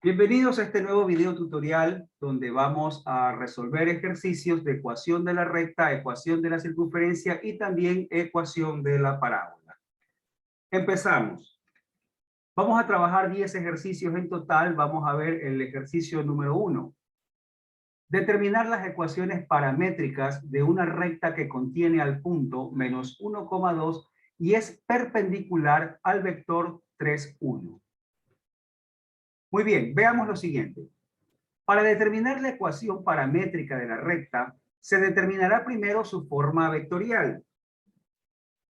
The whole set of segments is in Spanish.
Bienvenidos a este nuevo video tutorial donde vamos a resolver ejercicios de ecuación de la recta, ecuación de la circunferencia y también ecuación de la parábola. Empezamos. Vamos a trabajar 10 ejercicios en total. Vamos a ver el ejercicio número 1. Determinar las ecuaciones paramétricas de una recta que contiene al punto menos 1,2 y es perpendicular al vector 3,1. Muy bien, veamos lo siguiente. Para determinar la ecuación paramétrica de la recta, se determinará primero su forma vectorial.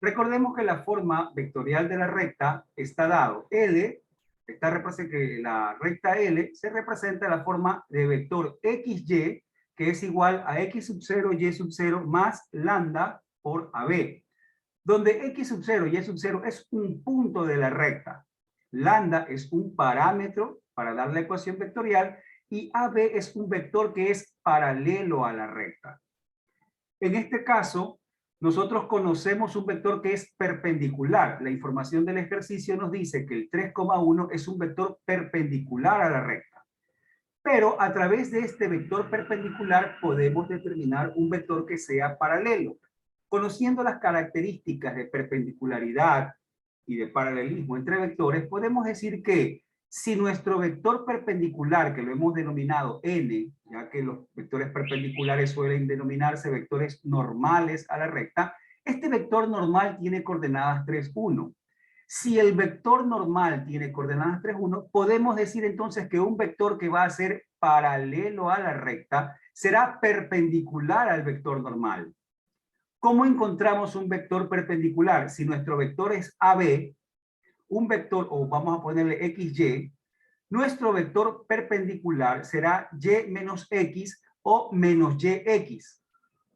Recordemos que la forma vectorial de la recta está dado L, que la recta L se representa la forma de vector XY, que es igual a X sub 0, Y sub 0 más lambda por AB, donde X sub 0, Y sub 0 es un punto de la recta. Lambda es un parámetro para dar la ecuación vectorial y AB es un vector que es paralelo a la recta. En este caso, nosotros conocemos un vector que es perpendicular. La información del ejercicio nos dice que el 3,1 es un vector perpendicular a la recta. Pero a través de este vector perpendicular podemos determinar un vector que sea paralelo. Conociendo las características de perpendicularidad y de paralelismo entre vectores, podemos decir que si nuestro vector perpendicular, que lo hemos denominado n, ya que los vectores perpendiculares suelen denominarse vectores normales a la recta, este vector normal tiene coordenadas 3,1. Si el vector normal tiene coordenadas 3,1, podemos decir entonces que un vector que va a ser paralelo a la recta será perpendicular al vector normal. ¿Cómo encontramos un vector perpendicular? Si nuestro vector es AB, un vector, o vamos a ponerle XY, nuestro vector perpendicular será Y menos X o menos YX.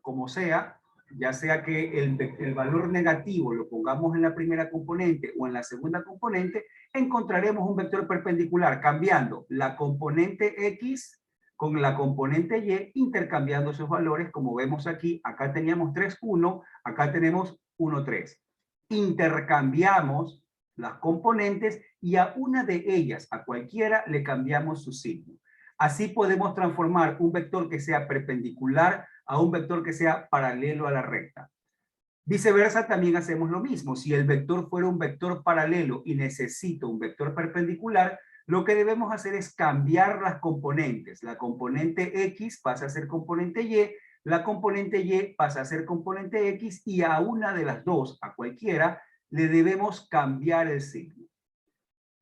Como sea, ya sea que el valor negativo lo pongamos en la primera componente o en la segunda componente, encontraremos un vector perpendicular cambiando la componente X con la componente Y, intercambiando sus valores, como vemos aquí. Acá teníamos 3,1, acá tenemos 1,3. Intercambiamos las componentes y a una de ellas, a cualquiera, le cambiamos su signo. Así podemos transformar un vector que sea perpendicular a un vector que sea paralelo a la recta. Viceversa, también hacemos lo mismo. Si el vector fuera un vector paralelo y necesito un vector perpendicular, lo que debemos hacer es cambiar las componentes. La componente X pasa a ser componente Y, la componente Y pasa a ser componente X y a una de las dos, a cualquiera, le debemos cambiar el signo.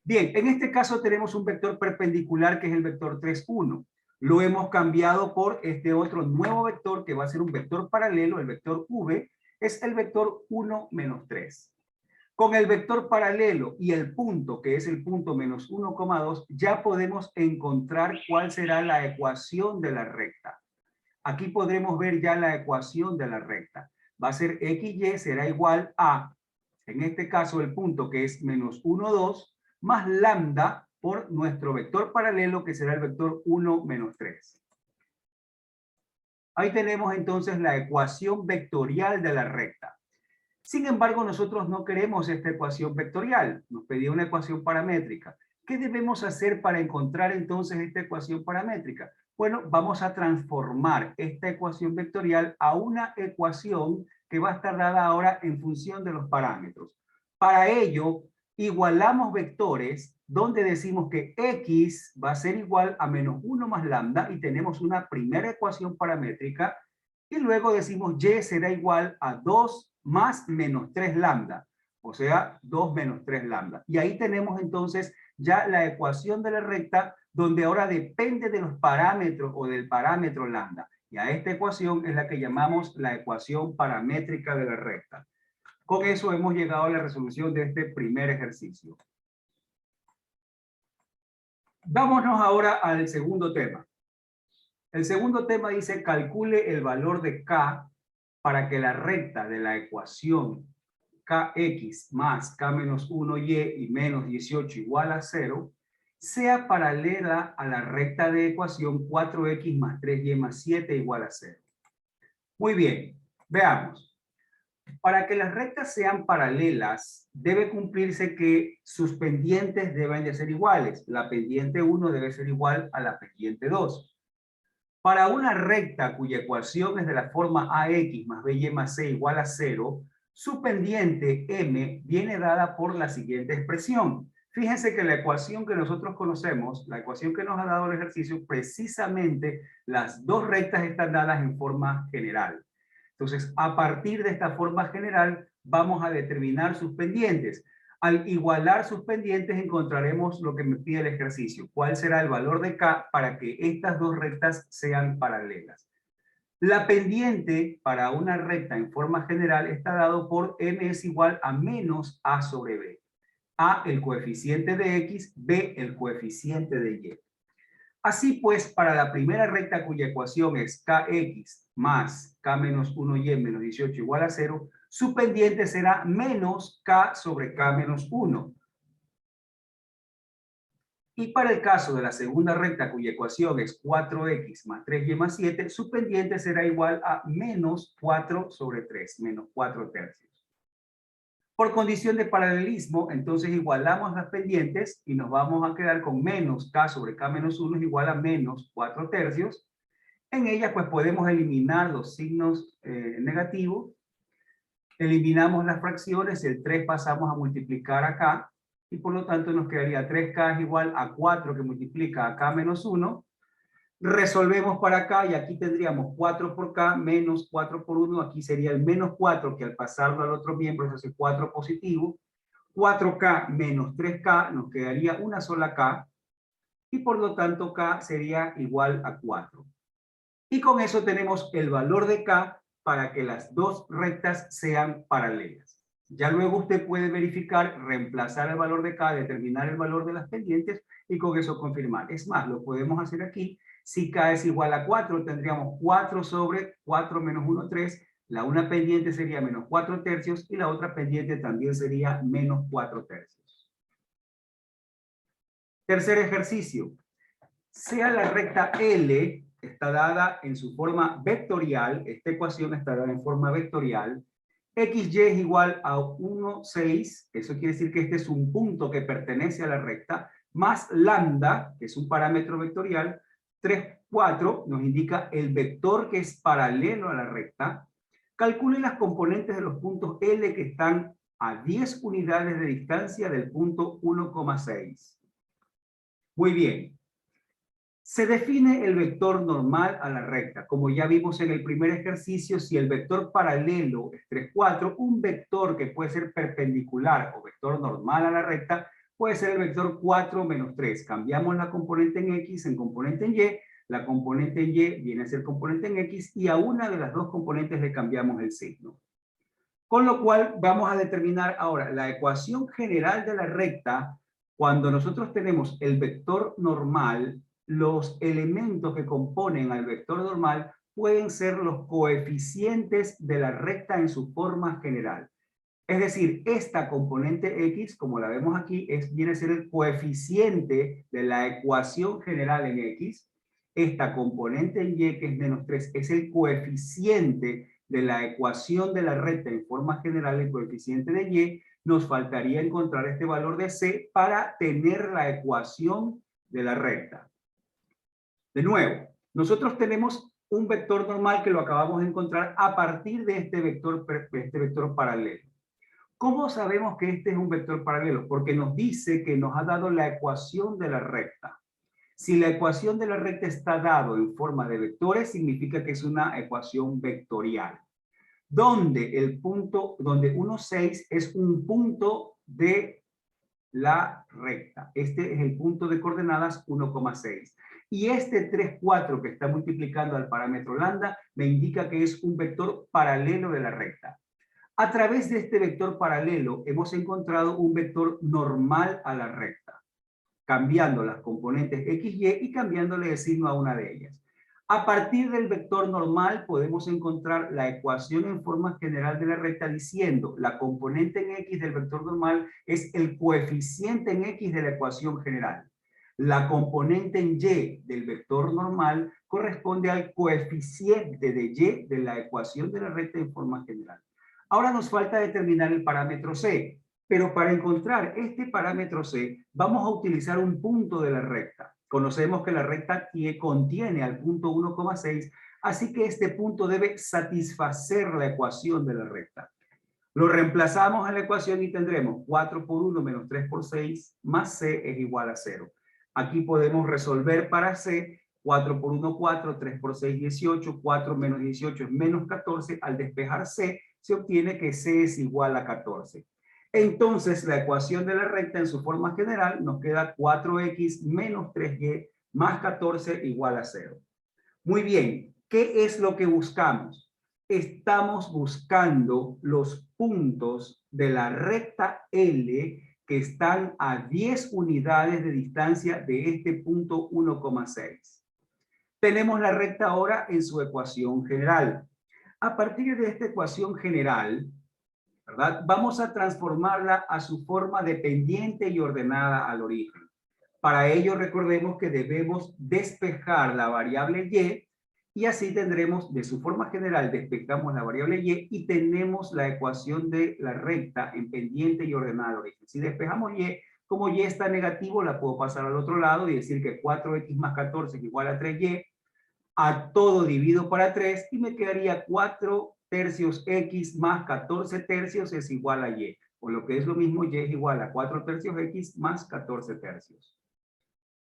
Bien, en este caso tenemos un vector perpendicular que es el vector 3,1. Lo hemos cambiado por este otro nuevo vector que va a ser un vector paralelo, el vector V, es el vector 1, menos 3. Con el vector paralelo y el punto, que es el punto menos 1,2, ya podemos encontrar cuál será la ecuación de la recta. Aquí podremos ver ya la ecuación de la recta. Va a ser XY será igual a, en este caso, el punto que es menos 1,2, más lambda por nuestro vector paralelo, que será el vector 1, menos 3. Ahí tenemos entonces la ecuación vectorial de la recta. Sin embargo, nosotros no queremos esta ecuación vectorial. Nos pedía una ecuación paramétrica. ¿Qué debemos hacer para encontrar entonces esta ecuación paramétrica? Bueno, vamos a transformar esta ecuación vectorial a una ecuación que va a estar dada ahora en función de los parámetros. Para ello, igualamos vectores donde decimos que X va a ser igual a menos 1 más lambda y tenemos una primera ecuación paramétrica y luego decimos Y será igual a 2 más menos 3 lambda, o sea, 2 menos 3 lambda. Y ahí tenemos entonces ya la ecuación de la recta, donde ahora depende de los parámetros o del parámetro lambda. Y a esta ecuación es la que llamamos la ecuación paramétrica de la recta. Con eso hemos llegado a la resolución de este primer ejercicio. Vámonos ahora al segundo tema. El segundo tema dice, calcule el valor de K para que la recta de la ecuación Kx más K menos 1y y menos 18 igual a 0 sea paralela a la recta de ecuación 4x más 3y más 7 igual a 0. Muy bien, veamos. Para que las rectas sean paralelas, debe cumplirse que sus pendientes deben de ser iguales. La pendiente 1 debe ser igual a la pendiente 2. Para una recta cuya ecuación es de la forma AX más BY más C igual a 0, su pendiente M viene dada por la siguiente expresión. Fíjense que la ecuación que nosotros conocemos, la ecuación que nos ha dado el ejercicio, precisamente las dos rectas están dadas en forma general. Entonces, a partir de esta forma general, vamos a determinar sus pendientes. Al igualar sus pendientes, encontraremos lo que me pide el ejercicio. ¿Cuál será el valor de K para que estas dos rectas sean paralelas? La pendiente para una recta en forma general está dado por M es igual a menos A sobre B. A, el coeficiente de X, B, el coeficiente de Y. Así pues, para la primera recta cuya ecuación es kx más k menos 1y menos 18 igual a 0, su pendiente será menos k sobre k menos 1. Y para el caso de la segunda recta cuya ecuación es 4x más 3y más 7, su pendiente será igual a menos 4 sobre 3, menos 4 tercios. Por condición de paralelismo, entonces igualamos las pendientes y nos vamos a quedar con menos k sobre k menos 1 es igual a menos 4 tercios. En ella pues podemos eliminar los signos negativos, eliminamos las fracciones, el 3 pasamos a multiplicar acá y por lo tanto nos quedaría 3k es igual a 4 que multiplica a k menos 1. Resolvemos para acá y aquí tendríamos 4 por k menos 4 por 1. Aquí sería el menos 4 que al pasarlo al otro miembro se hace 4 positivo. 4k menos 3k nos quedaría una sola k y por lo tanto k sería igual a 4. Y con eso tenemos el valor de k para que las dos rectas sean paralelas. Ya luego usted puede verificar, reemplazar el valor de k, determinar el valor de las pendientes y con eso confirmar. Es más, lo podemos hacer aquí. Si k es igual a 4, tendríamos 4 sobre 4 menos 1, 3. La una pendiente sería menos 4 tercios y la otra pendiente también sería menos 4 tercios. Tercer ejercicio. Sea la recta L está dada en su forma vectorial, esta ecuación está dada en forma vectorial, XY es igual a 1, 6, eso quiere decir que este es un punto que pertenece a la recta, más lambda, que es un parámetro vectorial, 3, 4, nos indica el vector que es paralelo a la recta. Calcule las componentes de los puntos L que están a 10 unidades de distancia del punto 1,6. Muy bien. Se define el vector normal a la recta. Como ya vimos en el primer ejercicio, si el vector paralelo es 3, 4, un vector que puede ser perpendicular o vector normal a la recta puede ser el vector 4 menos 3. Cambiamos la componente en X en componente en Y. La componente en Y viene a ser componente en X y a una de las dos componentes le cambiamos el signo. Con lo cual vamos a determinar ahora la ecuación general de la recta. Cuando nosotros tenemos el vector normal, los elementos que componen al vector normal pueden ser los coeficientes de la recta en su forma general. Es decir, esta componente X, como la vemos aquí, viene a ser el coeficiente de la ecuación general en X. Esta componente en Y, que es menos 3, es el coeficiente de la ecuación de la recta en forma general, el coeficiente de Y. Nos faltaría encontrar este valor de C para tener la ecuación de la recta. De nuevo, nosotros tenemos un vector normal que lo acabamos de encontrar a partir de este vector paralelo. ¿Cómo sabemos que este es un vector paralelo? Porque nos dice que nos ha dado la ecuación de la recta. Si la ecuación de la recta está dado en forma de vectores, significa que es una ecuación vectorial. Donde 1,6 es un punto de la recta. Este es el punto de coordenadas 1,6. Y este 3, 4 que está multiplicando al parámetro lambda me indica que es un vector paralelo de la recta. A través de este vector paralelo hemos encontrado un vector normal a la recta, cambiando las componentes X, Y y cambiándole el signo a una de ellas. A partir del vector normal podemos encontrar la ecuación en forma general de la recta diciendo la componente en X del vector normal es el coeficiente en X de la ecuación general. La componente en Y del vector normal corresponde al coeficiente de Y de la ecuación de la recta en forma general. Ahora nos falta determinar el parámetro C, pero para encontrar este parámetro C vamos a utilizar un punto de la recta. Conocemos que la recta contiene al punto 1,6, así que este punto debe satisfacer la ecuación de la recta. Lo reemplazamos en la ecuación y tendremos 4 por 1 menos 3 por 6 más C es igual a 0. Aquí podemos resolver para C. 4 por 1, 4, 3 por 6, 18, 4 menos 18 es menos 14. Al despejar C, se obtiene que C es igual a 14. Entonces, la ecuación de la recta en su forma general nos queda 4x menos 3y más 14 igual a 0. Muy bien, ¿qué es lo que buscamos? Estamos buscando los puntos de la recta L que están a 10 unidades de distancia de este punto 1,6. Tenemos la recta ahora en su ecuación general. A partir de esta ecuación general, ¿verdad? Vamos a transformarla a su forma dependiente y ordenada al origen. Para ello, recordemos que debemos despejar la variable y así tendremos, de su forma general, despejamos la variable y tenemos la ecuación de la recta en pendiente y ordenada al origen. Si despejamos como y está negativo, la puedo pasar al otro lado y decir que 4x más 14 es igual a 3y, a todo divido para 3 y me quedaría 4 tercios x más 14 tercios es igual a y. O lo que es lo mismo, y es igual a 4 tercios x más 14 tercios.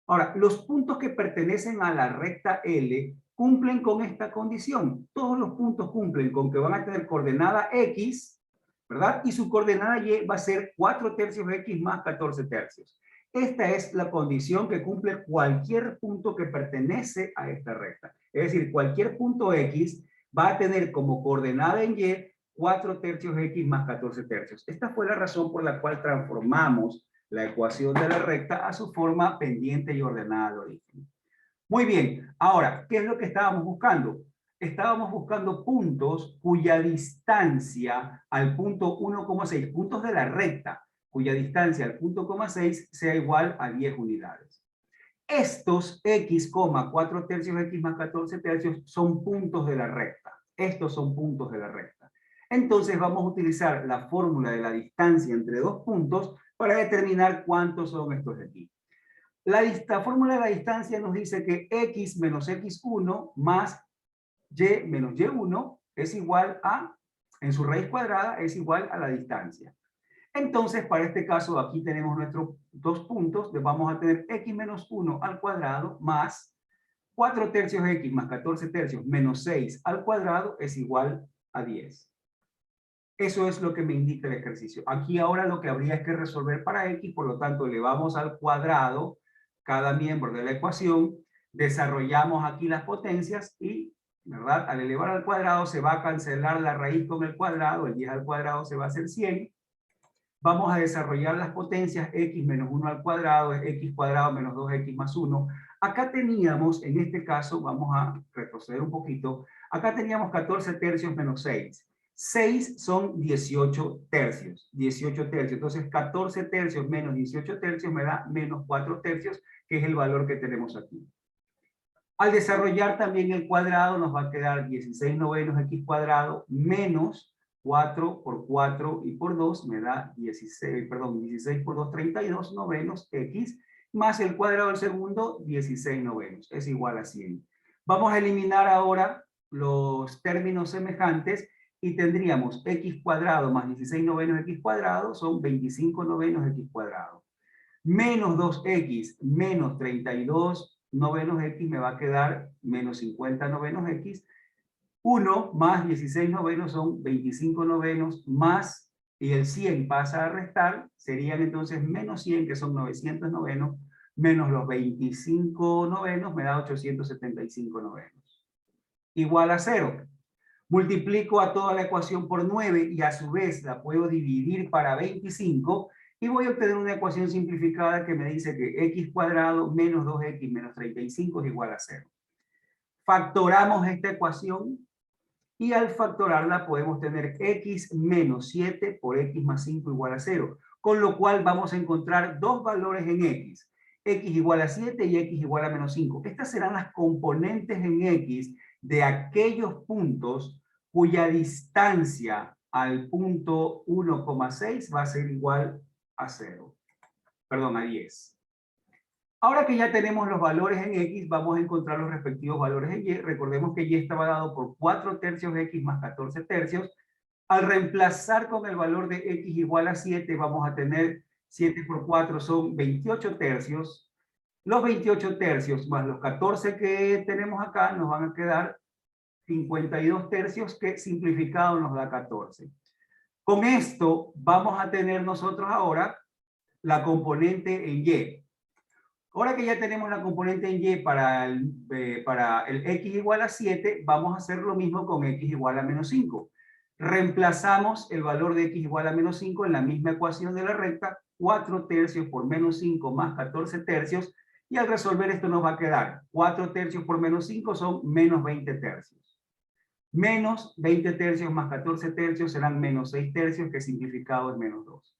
Ahora, los puntos que pertenecen a la recta L cumplen con esta condición. Todos los puntos cumplen con que van a tener coordenada x, ¿verdad? Y su coordenada y va a ser 4 tercios x más 14 tercios. Esta es la condición que cumple cualquier punto que pertenece a esta recta. Es decir, cualquier punto x va a tener como coordenada en y 4 tercios x más 14 tercios. Esta fue la razón por la cual transformamos la ecuación de la recta a su forma pendiente y ordenada al origen. Muy bien, ahora, ¿qué es lo que estábamos buscando? Estábamos buscando puntos cuya distancia al punto 1,6, puntos de la recta, cuya distancia al punto 0,6 sea igual a 10 unidades. Estos x, 4 tercios x más 14 tercios son puntos de la recta. Estos son puntos de la recta. Entonces vamos a utilizar la fórmula de la distancia entre dos puntos para determinar cuántos son estos de aquí. La fórmula de la distancia nos dice que x menos x1 más y menos y1 es igual a, en su raíz cuadrada, es igual a la distancia. Entonces, para este caso, aquí tenemos nuestros dos puntos, vamos a tener x menos 1 al cuadrado más 4 tercios x más 14 tercios menos 6 al cuadrado es igual a 10. Eso es lo que me indica el ejercicio. Aquí ahora lo que habría es que resolver para x, por lo tanto elevamos al cuadrado cada miembro de la ecuación, desarrollamos aquí las potencias y, ¿verdad? Al elevar al cuadrado se va a cancelar la raíz con el cuadrado, el 10 al cuadrado se va a hacer 100. Vamos a desarrollar las potencias x menos 1 al cuadrado, es x cuadrado menos 2x más 1. Acá teníamos, en este caso, vamos a retroceder un poquito, acá teníamos 14 tercios menos 6. 6 son 18 tercios, 18 tercios. Entonces 14 tercios menos 18 tercios me da menos 4 tercios, que es el valor que tenemos aquí. Al desarrollar también el cuadrado nos va a quedar 16 novenos x cuadrado menos 4 por 4 y por 2 me da 16 por 2, 32 novenos x, más el cuadrado del segundo, 16 novenos, es igual a 100. Vamos a eliminar ahora los términos semejantes y tendríamos x cuadrado más 16 novenos x cuadrado son 25 novenos x cuadrado. Menos 2x menos 32 novenos x me va a quedar menos 50 novenos x. 1 más 16 novenos son 25 novenos más, y el 100 pasa a restar, serían entonces menos 100, que son 900 novenos, menos los 25 novenos, me da 875 novenos. Igual a 0. Multiplico a toda la ecuación por 9 y a su vez la puedo dividir para 25 y voy a obtener una ecuación simplificada que me dice que x cuadrado menos 2x menos 35 es igual a 0. Factoramos esta ecuación y al factorarla podemos tener x menos 7 por x más 5 igual a 0, con lo cual vamos a encontrar dos valores en x igual a 7 y x igual a menos 5. Estas serán las componentes en x de aquellos puntos cuya distancia al punto 1,6 va a ser igual a 0. Perdón, a 10. Ahora que ya tenemos los valores en X, vamos a encontrar los respectivos valores en Y. Recordemos que Y estaba dado por 4 tercios de X más 14 tercios. Al reemplazar con el valor de X igual a 7, vamos a tener 7 por 4 son 28 tercios. Los 28 tercios más los 14 que tenemos acá nos van a quedar 52 tercios, que simplificado nos da 14. Con esto vamos a tener nosotros ahora la componente en Y. Ahora que ya tenemos la componente en Y para el X igual a 7, vamos a hacer lo mismo con X igual a menos 5. Reemplazamos el valor de X igual a menos 5 en la misma ecuación de la recta, 4 tercios por menos 5 más 14 tercios, y al resolver esto nos va a quedar 4 tercios por menos 5 son menos 20 tercios. Menos 20 tercios más 14 tercios serán menos 6 tercios, que simplificado es menos 2.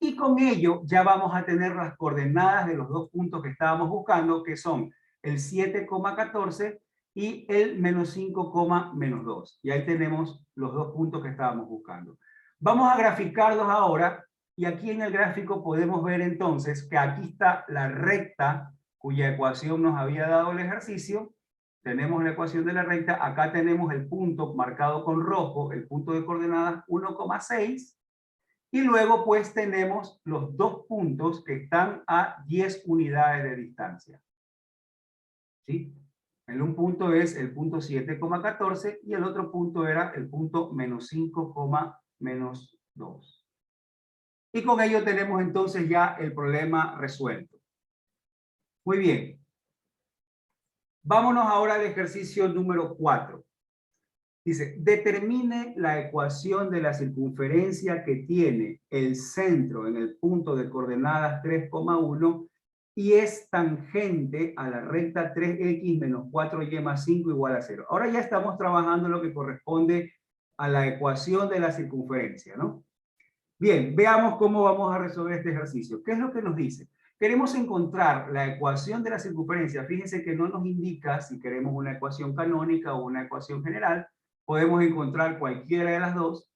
Y con ello ya vamos a tener las coordenadas de los dos puntos que estábamos buscando, que son el 7,14 y el menos 5, menos 2. Y ahí tenemos los dos puntos que estábamos buscando. Vamos a graficarlos ahora, y aquí en el gráfico podemos ver entonces que aquí está la recta cuya ecuación nos había dado el ejercicio. Tenemos la ecuación de la recta, acá tenemos el punto marcado con rojo, el punto de coordenadas 1,6. Y luego pues tenemos los dos puntos que están a 10 unidades de distancia. ¿Sí? En un punto es el punto 7,14 y el otro punto era el punto menos 5, menos 2. Y con ello tenemos entonces ya el problema resuelto. Muy bien. Vámonos ahora al ejercicio número 4. Dice, determine la ecuación de la circunferencia que tiene el centro en el punto de coordenadas 3,1 y es tangente a la recta 3x menos 4y más 5 igual a 0. Ahora ya estamos trabajando lo que corresponde a la ecuación de la circunferencia, ¿no? Bien, veamos cómo vamos a resolver este ejercicio. ¿Qué es lo que nos dice? Queremos encontrar la ecuación de la circunferencia. Fíjense que no nos indica si queremos una ecuación canónica o una ecuación general. Podemos encontrar cualquiera de las dos.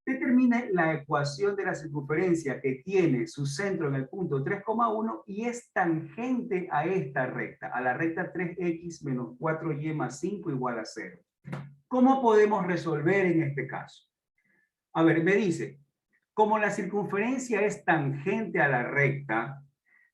Determine la ecuación de la circunferencia que tiene su centro en el punto 3,1 y es tangente a esta recta, a la recta 3x menos 4y más 5 igual a 0. ¿Cómo podemos resolver en este caso? A ver, me dice, como la circunferencia es tangente a la recta,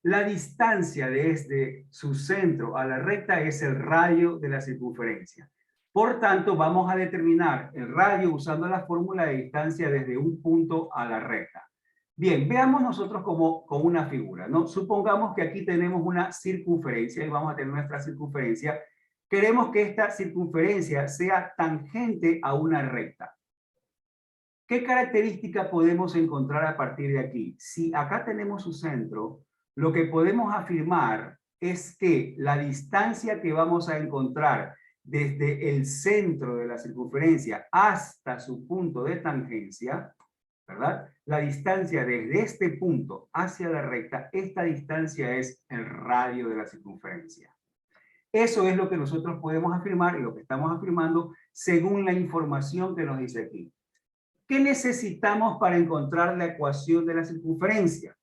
la distancia desde su centro a la recta es el radio de la circunferencia. Por tanto, vamos a determinar el radio usando la fórmula de distancia desde un punto a la recta. Bien, veamos nosotros como con una figura, ¿no? Supongamos que aquí tenemos una circunferencia y vamos a tener nuestra circunferencia. Queremos que esta circunferencia sea tangente a una recta. ¿Qué característica podemos encontrar a partir de aquí? Si acá tenemos su centro, lo que podemos afirmar es que la distancia que vamos a encontrar desde el centro de la circunferencia hasta su punto de tangencia, ¿verdad? La distancia desde este punto hacia la recta, esta distancia es el radio de la circunferencia. Eso es lo que nosotros podemos afirmar y lo que estamos afirmando según la información que nos dice aquí. ¿Qué necesitamos para encontrar la ecuación de la circunferencia?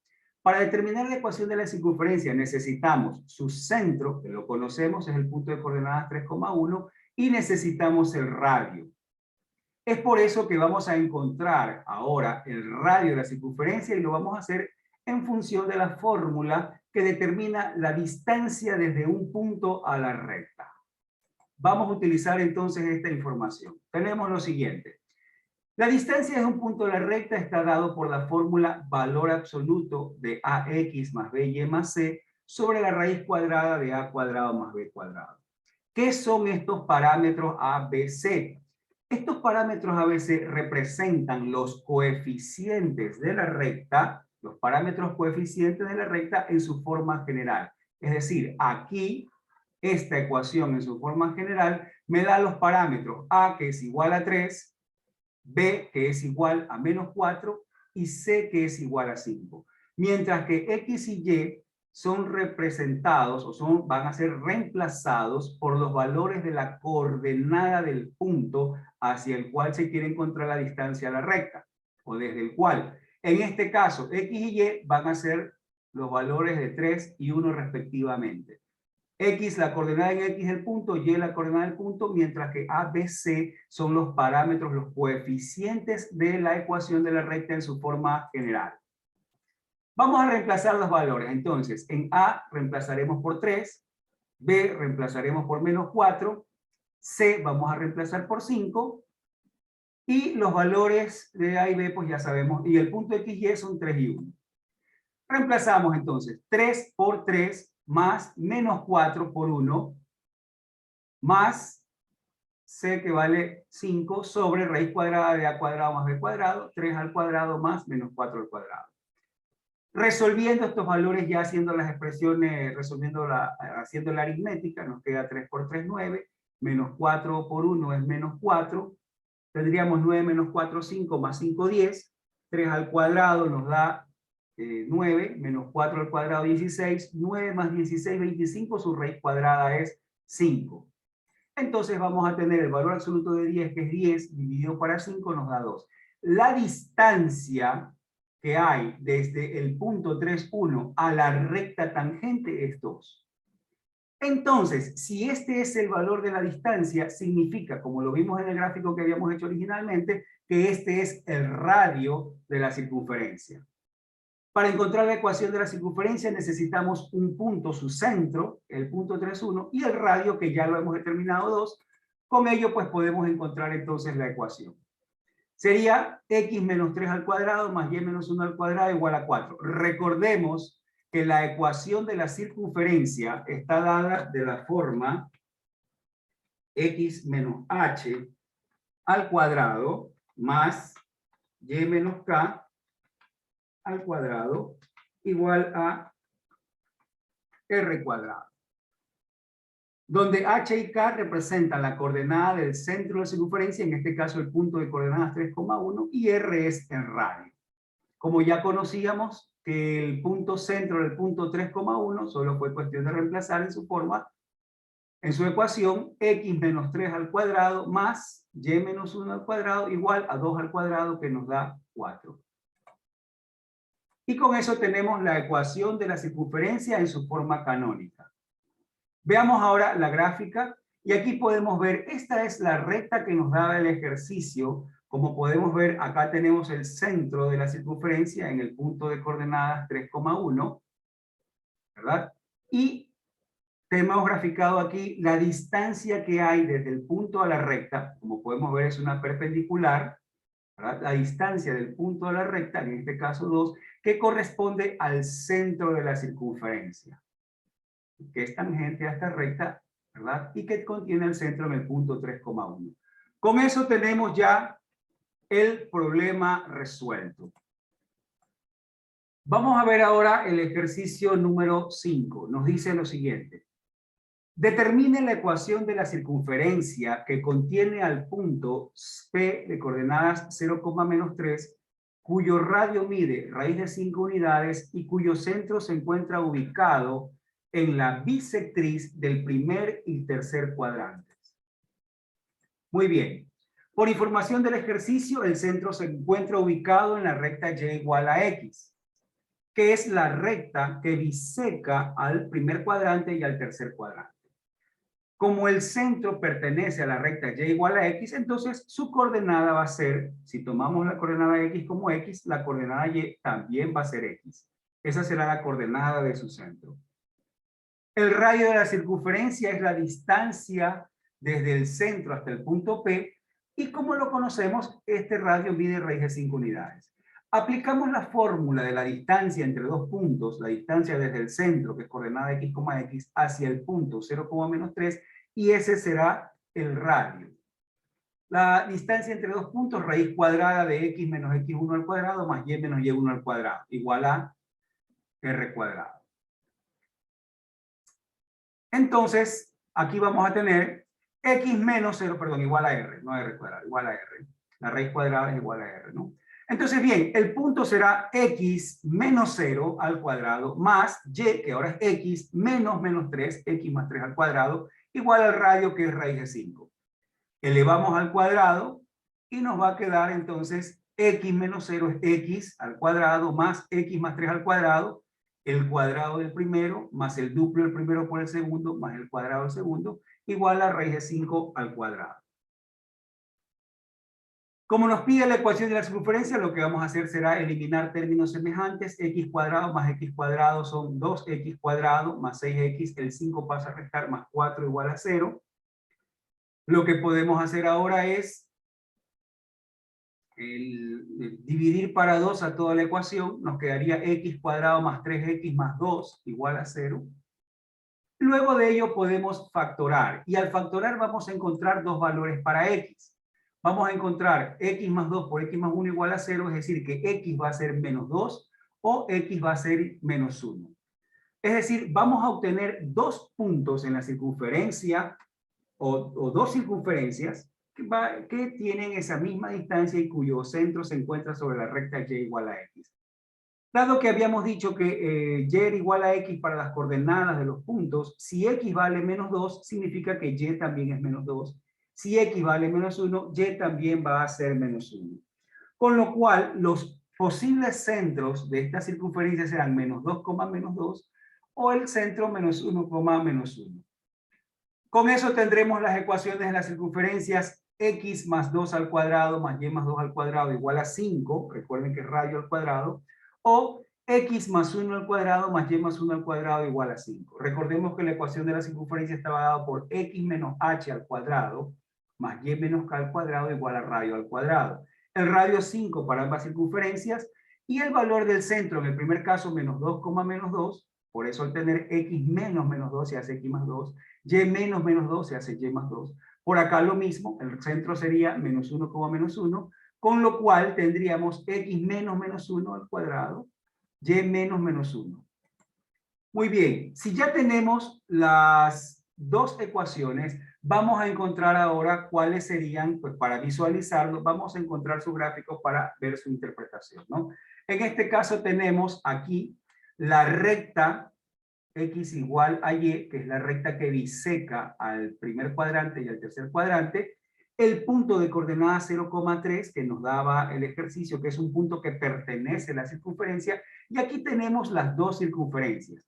Para determinar la ecuación de la circunferencia necesitamos su centro, que lo conocemos, es el punto de coordenadas 3,1, y necesitamos el radio. Es por eso que vamos a encontrar ahora el radio de la circunferencia y lo vamos a hacer en función de la fórmula que determina la distancia desde un punto a la recta. Vamos a utilizar entonces esta información. Tenemos lo siguiente. La distancia de un punto de la recta está dado por la fórmula valor absoluto de ax más by más c sobre la raíz cuadrada de a cuadrado más b cuadrado. ¿Qué son estos parámetros a, b, c? Estos parámetros a, b, c representan los coeficientes de la recta, los parámetros coeficientes de la recta en su forma general. Es decir, aquí, esta ecuación en su forma general me da los parámetros a, que es igual a 3, B, que es igual a menos 4, y C, que es igual a 5. Mientras que X y Y son representados van a ser reemplazados por los valores de la coordenada del punto hacia el cual se quiere encontrar la distancia a la recta, o desde el cual. En este caso, X y Y van a ser los valores de 3 y 1 respectivamente. X, la coordenada en X del punto, Y la coordenada del punto, mientras que A, B, C son los parámetros, los coeficientes de la ecuación de la recta en su forma general. Vamos a reemplazar los valores. Entonces, en A reemplazaremos por 3, B reemplazaremos por menos 4, C vamos a reemplazar por 5, y los valores de A y B, pues ya sabemos, y el punto X y Y son 3 y 1. Reemplazamos entonces 3 por 3 más menos 4 por 1 más C que vale 5 sobre raíz cuadrada de A cuadrado más B cuadrado, 3 al cuadrado más menos 4 al cuadrado. Resolviendo estos valores, ya haciendo las expresiones, haciendo la aritmética, nos queda 3 por 3, 9, menos 4 por 1 es menos 4, tendríamos 9 menos 4, 5, más 5, 10, 3 al cuadrado nos da 9, menos 4 al cuadrado, 16, 9 más 16, 25, su raíz cuadrada es 5. Entonces vamos a tener el valor absoluto de 10, que es 10, dividido para 5 nos da 2. La distancia que hay desde el punto 3, 1 a la recta tangente es 2. Entonces, si este es el valor de la distancia, significa, como lo vimos en el gráfico que habíamos hecho originalmente, que este es el radio de la circunferencia. Para encontrar la ecuación de la circunferencia necesitamos un punto, su centro, el punto 3, 1, y el radio, que ya lo hemos determinado, 2. Con ello, pues podemos encontrar entonces la ecuación. Sería x menos 3 al cuadrado más y menos 1 al cuadrado igual a 4. Recordemos que la ecuación de la circunferencia está dada de la forma x menos h al cuadrado más y menos k al cuadrado igual a r cuadrado, donde h y k representan la coordenada del centro de la circunferencia, en este caso el punto de coordenadas 3,1, y r es el radio. Como ya conocíamos que el punto centro del punto 3,1 solo fue cuestión de reemplazar en su forma, en su ecuación, x menos 3 al cuadrado más y menos 1 al cuadrado igual a 2 al cuadrado, que nos da 4. Y con eso tenemos la ecuación de la circunferencia en su forma canónica. Veamos ahora la gráfica, y aquí podemos ver, esta es la recta que nos daba el ejercicio. Como podemos ver, acá tenemos el centro de la circunferencia en el punto de coordenadas 3,1, ¿verdad? Y tenemos graficado aquí la distancia que hay desde el punto a la recta. Como podemos ver, es una perpendicular, ¿verdad? La distancia del punto a la recta, en este caso 2, que corresponde al centro de la circunferencia, que es tangente a esta recta, ¿verdad? Y que contiene el centro en el punto 3,1. Con eso tenemos ya el problema resuelto. Vamos a ver ahora el ejercicio número 5. Nos dice lo siguiente. Determine la ecuación de la circunferencia que contiene al punto P de coordenadas 0,-3, cuyo radio mide raíz de 5 unidades y cuyo centro se encuentra ubicado en la bisectriz del primer y tercer cuadrantes. Muy bien. Por información del ejercicio, el centro se encuentra ubicado en la recta y igual a x, que es la recta que biseca al primer cuadrante y al tercer cuadrante. Como el centro pertenece a la recta y igual a x, entonces su coordenada va a ser, si tomamos la coordenada x como x, la coordenada y también va a ser x. Esa será la coordenada de su centro. El radio de la circunferencia es la distancia desde el centro hasta el punto P, y como lo conocemos, este radio mide raíz de 5 unidades. Aplicamos la fórmula de la distancia entre dos puntos, la distancia desde el centro, que es coordenada x, x, hacia el punto 0,-3, y ese será el radio. La distancia entre dos puntos, raíz cuadrada de x menos x1 al cuadrado más y menos y1 al cuadrado, igual a r cuadrado. Entonces, aquí vamos a tener x menos 0, perdón, igual a r, no r cuadrado, igual a r. La raíz cuadrada es igual a r, ¿no? Entonces, bien, el punto será x menos 0 al cuadrado más y, que ahora es x menos 3, x más 3 al cuadrado, igual al radio, que es raíz de 5. Elevamos al cuadrado y nos va a quedar entonces x menos 0 es x al cuadrado más x más 3 al cuadrado, el cuadrado del primero más el duplo del primero por el segundo más el cuadrado del segundo, igual a raíz de 5 al cuadrado. Como nos pide la ecuación de la circunferencia, lo que vamos a hacer será eliminar términos semejantes. X cuadrado más x cuadrado son 2x cuadrado más 6x. El 5 pasa a restar más 4 igual a 0. Lo que podemos hacer ahora es dividir para 2 a toda la ecuación. Nos quedaría x cuadrado más 3x más 2 igual a 0. Luego de ello podemos factorar. Y al factorar vamos a encontrar dos valores para x. Vamos a encontrar x más 2 por x más 1 igual a 0, es decir, que x va a ser menos 2 o x va a ser menos 1. Es decir, vamos a obtener dos puntos en la circunferencia o dos circunferencias que tienen esa misma distancia y cuyo centro se encuentra sobre la recta y igual a x. Dado que habíamos dicho que y era igual a x para las coordenadas de los puntos, si x vale menos 2, significa que y también es menos 2. Si x vale menos 1, y también va a ser menos 1. Con lo cual, los posibles centros de esta circunferencia serán menos 2, menos 2, o el centro menos 1, menos 1. Con eso tendremos las ecuaciones de las circunferencias x más 2 al cuadrado más y más 2 al cuadrado igual a 5, recuerden que es radio al cuadrado, o x más 1 al cuadrado más y más 1 al cuadrado igual a 5. Recordemos que la ecuación de la circunferencia estaba dada por x menos h al cuadrado más y menos k al cuadrado igual a radio al cuadrado. El radio es 5 para ambas circunferencias y el valor del centro, en el primer caso menos 2, menos 2, por eso al tener x menos 2 se hace x más 2, y menos 2 se hace y más 2. Por acá lo mismo, el centro sería menos 1, menos 1, con lo cual tendríamos x menos 1 al cuadrado, y menos 1. Muy bien, si ya tenemos las dos ecuaciones, vamos a encontrar ahora cuáles serían, pues para visualizarlo, vamos a encontrar su gráfico para ver su interpretación, ¿no? En este caso tenemos aquí la recta x igual a y, que es la recta que biseca al primer cuadrante y al tercer cuadrante, el punto de coordenada 0,3 que nos daba el ejercicio, que es un punto que pertenece a la circunferencia, y aquí tenemos las dos circunferencias.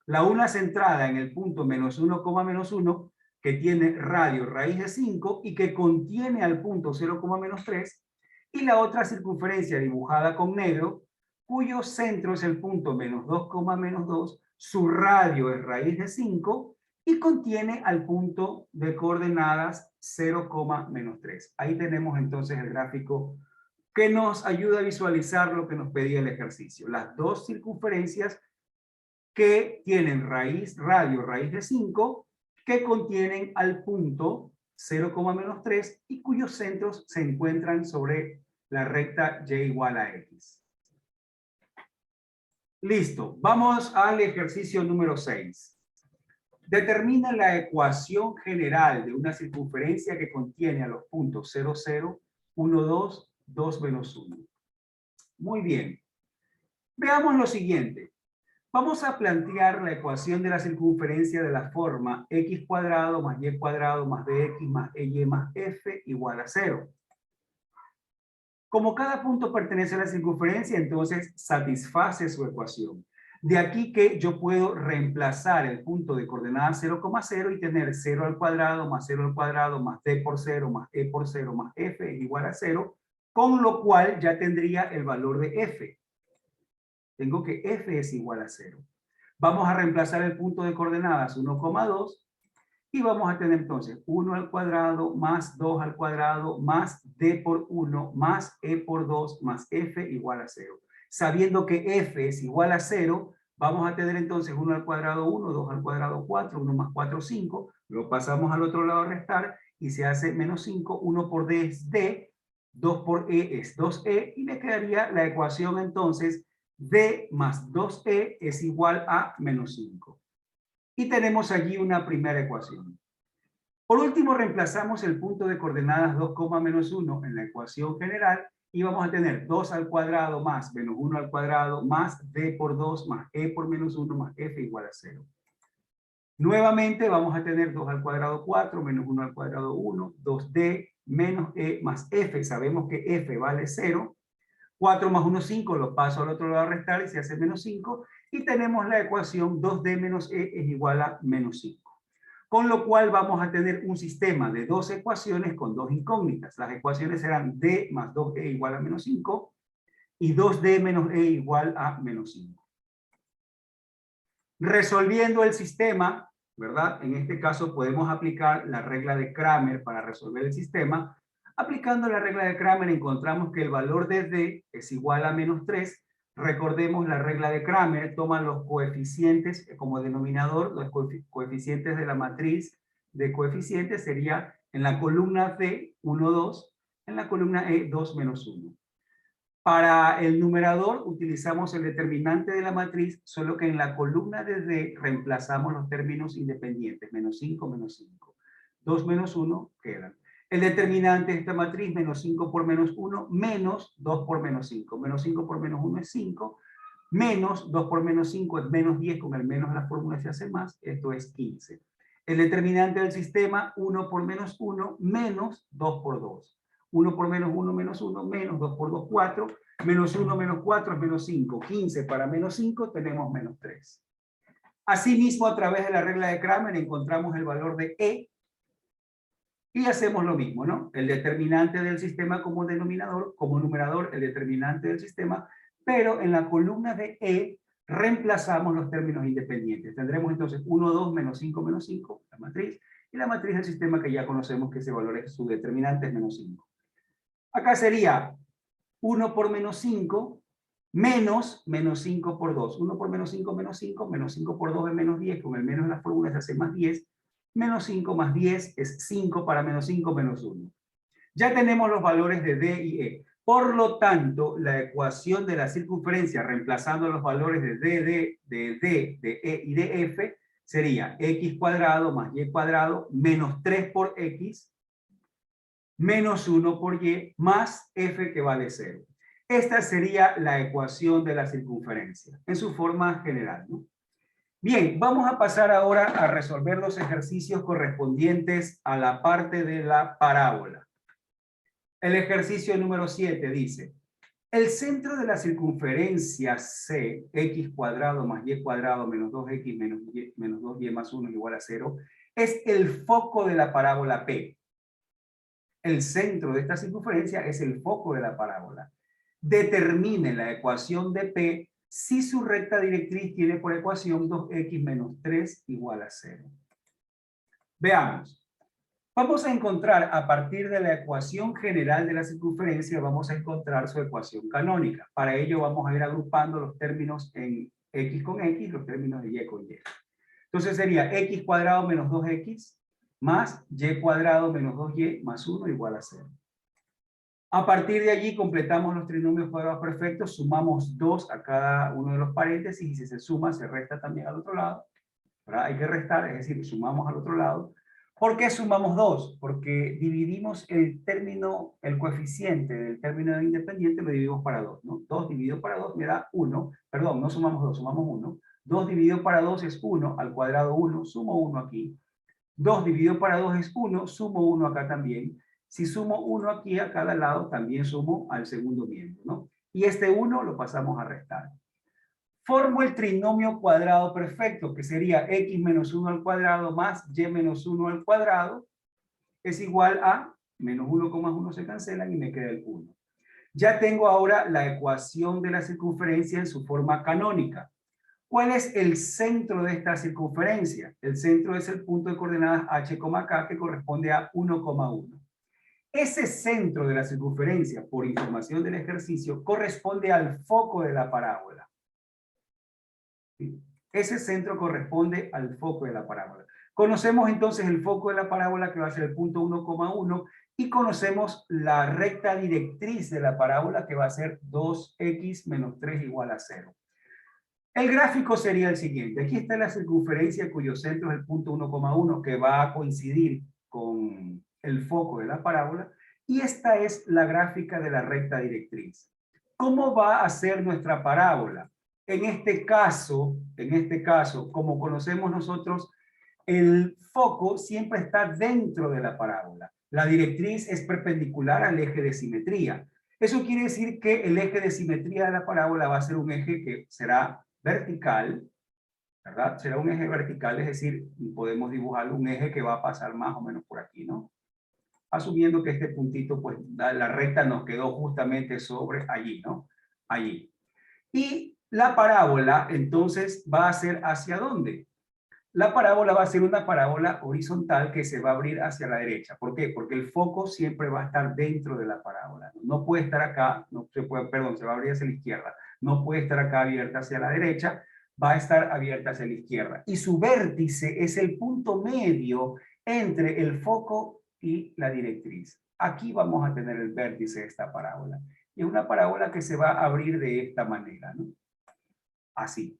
La una centrada en el punto menos 1, menos 1, que tiene radio raíz de 5 y que contiene al punto 0, menos 3, y la otra circunferencia dibujada con negro, cuyo centro es el punto menos 2, menos 2, su radio es raíz de 5 y contiene al punto de coordenadas 0, menos 3. Ahí tenemos entonces el gráfico que nos ayuda a visualizar lo que nos pedía el ejercicio. Las dos circunferencias que tienen radio raíz de 5, que contienen al punto 0, menos 3 y cuyos centros se encuentran sobre la recta y igual a x. Listo, vamos al ejercicio número 6. Determina la ecuación general de una circunferencia que contiene a los puntos 0, 0, 1, 2, 2 menos 1. Muy bien. Veamos lo siguiente. Vamos a plantear la ecuación de la circunferencia de la forma x cuadrado más y cuadrado más bx más ey más f igual a 0. Como cada punto pertenece a la circunferencia, entonces satisface su ecuación. De aquí que yo puedo reemplazar el punto de coordenada 0,0 y tener 0 al cuadrado más 0 al cuadrado más d por 0 más e por 0 más f igual a 0, con lo cual ya tendría el valor de f. Tengo que f es igual a 0. Vamos a reemplazar el punto de coordenadas 1,2 y vamos a tener entonces 1 al cuadrado más 2 al cuadrado más d por 1 más e por 2 más f igual a 0. Sabiendo que f es igual a 0, vamos a tener entonces 1 al cuadrado 1, 2 al cuadrado 4, 1 más 4, 5. Lo pasamos al otro lado a restar y se hace menos 5. 1 por d es d, 2 por e es 2e y me quedaría la ecuación entonces d más 2e es igual a menos 5. Y tenemos allí una primera ecuación. Por último, reemplazamos el punto de coordenadas 2, menos 1 en la ecuación general y vamos a tener 2 al cuadrado más menos 1 al cuadrado más d por 2 más e por menos 1 más f igual a 0. Nuevamente vamos a tener 2 al cuadrado 4 menos 1 al cuadrado 1, 2d menos e más f. Sabemos que f vale 0. 4 más 1, 5, lo paso al otro lado a restar y se hace menos 5. Y tenemos la ecuación 2d menos e es igual a menos 5. Con lo cual vamos a tener un sistema de dos ecuaciones con dos incógnitas. Las ecuaciones serán d más 2e igual a menos 5 y 2d menos e igual a menos 5. Resolviendo el sistema, ¿verdad? En este caso podemos aplicar la regla de Kramer para resolver el sistema. Aplicando la regla de Kramer encontramos que el valor de d es igual a menos 3. Recordemos la regla de Kramer, toma los coeficientes como denominador, los coeficientes de la matriz de coeficientes sería en la columna D 1, 2, en la columna E 2, menos 1. Para el numerador utilizamos el determinante de la matriz, solo que en la columna de D reemplazamos los términos independientes, menos 5, menos 5. 2 menos 1 quedan. El determinante de esta matriz, menos 5 por menos 1, menos 2 por menos 5. Menos 5 por menos 1 es 5, menos 2 por menos 5 es menos 10, con el menos la fórmula se hace más, esto es 15. El determinante del sistema, 1 por menos 1, menos 2 por 2. 1 por menos 1, menos 1, menos 2 por 2, 4. Menos 1 menos 4 es menos 5. 15 para menos 5 tenemos menos 3. Asimismo, a través de la regla de Kramer encontramos el valor de E y hacemos lo mismo, ¿no? El determinante del sistema como denominador, como numerador, el determinante del sistema, pero en la columna de E reemplazamos los términos independientes. Tendremos entonces 1, 2, menos 5, la matriz, y la matriz del sistema que ya conocemos que ese valor es su determinante, es menos 5. Acá sería 1 por menos 5, menos 5 por 2. 1 por menos 5, menos 5. Menos 5 por 2 es menos 10. Con el menos en la fórmula se hace más 10. Menos 5 más 10 es 5 para menos 5 menos 1. Ya tenemos los valores de D y E. Por lo tanto, la ecuación de la circunferencia, reemplazando los valores de D, de E y de F, sería x cuadrado más y cuadrado menos 3 por x menos 1 por y más f que vale 0. Esta sería la ecuación de la circunferencia en su forma general, ¿no? Bien, vamos a pasar ahora a resolver los ejercicios correspondientes a la parte de la parábola. El ejercicio número 7 dice: el centro de la circunferencia C, x cuadrado más y cuadrado menos 2x menos 2y más 1 es igual a 0, es el foco de la parábola P. El centro de esta circunferencia es el foco de la parábola. Determine la ecuación de P si su recta directriz tiene por ecuación 2x menos 3 igual a 0. Veamos. Vamos a encontrar a partir de la ecuación general de la circunferencia, vamos a encontrar su ecuación canónica. Para ello vamos a ir agrupando los términos en x con x, los términos de y con y. Entonces sería x cuadrado menos 2x más y cuadrado menos 2y más 1 igual a 0. A partir de allí completamos los trinomios cuadrados perfectos, sumamos 2 a cada uno de los paréntesis y si se suma se resta también al otro lado. ¿Verdad? Hay que restar, es decir, sumamos al otro lado. ¿Por qué sumamos 2? Porque dividimos el término, el coeficiente del término independiente lo dividimos para 2, ¿no? 2 dividido para 2 me da 1, perdón, no sumamos 2, sumamos 1. 2 dividido para 2 es 1, al cuadrado 1, sumo 1 aquí. 2 dividido para 2 es 1, sumo 1 acá también. Si sumo 1 aquí a cada lado, también sumo al segundo miembro, ¿no? Y este 1 lo pasamos a restar. Formo el trinomio cuadrado perfecto, que sería x menos 1 al cuadrado más y menos 1 al cuadrado, es igual a menos 1, 1 se cancelan y me queda el 1. Ya tengo ahora la ecuación de la circunferencia en su forma canónica. ¿Cuál es el centro de esta circunferencia? El centro es el punto de coordenadas h, k, que corresponde a 1,1. Ese centro de la circunferencia, por información del ejercicio, corresponde al foco de la parábola. Ese centro corresponde al foco de la parábola. Conocemos entonces el foco de la parábola, que va a ser el punto 1,1, y conocemos la recta directriz de la parábola, que va a ser 2x menos 3 igual a 0. El gráfico sería el siguiente. Aquí está la circunferencia cuyo centro es el punto 1,1, que va a coincidir con el foco de la parábola. Y esta es la gráfica de la recta directriz. ¿Cómo va a ser nuestra parábola? En este caso, como conocemos nosotros, el foco siempre está dentro de la parábola. La directriz es perpendicular al eje de simetría. Eso quiere decir que el eje de simetría de la parábola va a ser un eje que será vertical, ¿verdad? Será un eje vertical, es decir, podemos dibujar un eje que va a pasar más o menos por aquí, ¿no? Asumiendo que este puntito, pues la recta nos quedó justamente sobre allí, ¿no? Allí. Y la parábola, entonces, va a ser ¿hacia dónde? La parábola va a ser una parábola horizontal que se va a abrir hacia la derecha. ¿Por qué? Porque el foco siempre va a estar dentro de la parábola. No puede estar acá, no se puede, perdón, se va a abrir hacia la izquierda. No puede estar acá abierta hacia la derecha, va a estar abierta hacia la izquierda. Y su vértice es el punto medio entre el foco y la directriz. Aquí vamos a tener el vértice de esta parábola. Y es una parábola que se va a abrir de esta manera, ¿no? Así.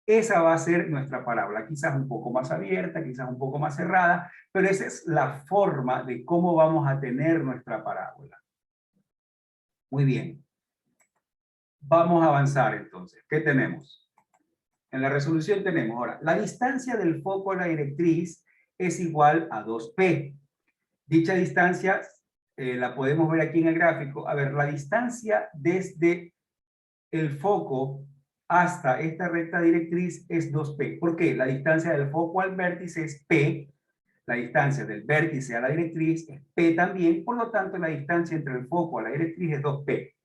Esa va a ser nuestra parábola, quizás un poco más abierta, quizás un poco más cerrada, pero esa es la forma de cómo vamos a tener nuestra parábola. Muy bien. Vamos a avanzar entonces. ¿Qué tenemos? En la resolución tenemos ahora, la distancia del foco a la directriz es igual a 2P. Dicha distancia la podemos ver aquí en el gráfico. A ver, la distancia desde el foco hasta esta recta directriz es 2P. ¿Por qué? La distancia del foco al vértice es P, la distancia del vértice a la directriz es P también, por lo tanto la distancia entre el foco a la directriz es 2P.